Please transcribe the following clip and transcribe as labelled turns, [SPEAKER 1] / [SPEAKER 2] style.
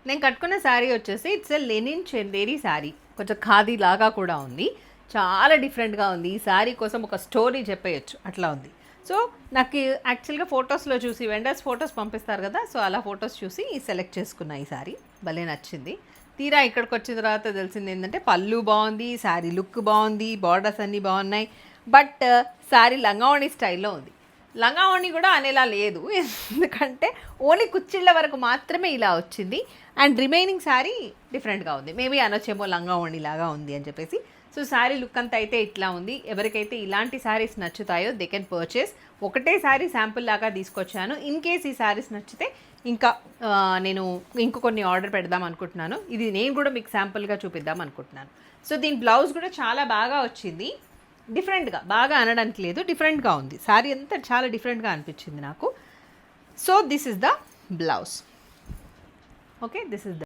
[SPEAKER 1] నేను కట్టుకున్న శారీ వచ్చేసి it's a linen Chanderi sari, కొంచెం ఖాదీ లాగా కూడా ఉంది, చాలా డిఫరెంట్గా ఉంది. ఈ శారీ కోసం ఒక స్టోరీ చెప్పేయచ్చు, అట్లా ఉంది. సో నాకు యాక్చువల్గా ఫొటోస్లో చూసి వెండర్స్ ఫొటోస్ పంపిస్తారు కదా, సో అలా ఫొటోస్ చూసి సెలెక్ట్ చేసుకున్న ఈ శారీ భలే నచ్చింది. తీరా ఇక్కడికి వచ్చిన తర్వాత తెలిసింది ఏంటంటే పళ్ళు బాగుంది, శారీ లుక్ బాగుంది, బార్డర్స్ అన్నీ బాగున్నాయి, బట్ శారీ లంగావణి స్టైల్లో ఉంది. లంగావణి కూడా అనేలా లేదు, ఎందుకంటే ఓన్లీ కుచ్చిళ్ళ వరకు మాత్రమే ఇలా వచ్చింది, అండ్ రిమైనింగ్ శారీ డిఫరెంట్గా ఉంది. మేబీ అనొచ్చేమో లంగావణి లాగా ఉంది అని చెప్పేసి. సో శారీ లుక్ అంతా అయితే ఇట్లా ఉంది. ఎవరికైతే ఇలాంటి శారీస్ నచ్చుతాయో దే కెన్ పర్చేస్. ఒకటే శారీ శాంపుల్ లాగా తీసుకొచ్చాను. ఇన్ కేస్ ఈ శారీస్ నచ్చితే ఇంకా నేను కొన్ని ఆర్డర్ పెడదాం అనుకుంటున్నాను. ఇది నేను కూడా మీకు శాంపుల్గా చూపిద్దాం అనుకుంటున్నాను. సో దీని బ్లౌజ్ కూడా చాలా బాగా వచ్చింది, డిఫరెంట్గా, బాగా అనడానికి లేదు, డిఫరెంట్గా ఉంది. శారీ అంతా చాలా డిఫరెంట్గా అనిపించింది నాకు. So this is the blouse. Okay, this is the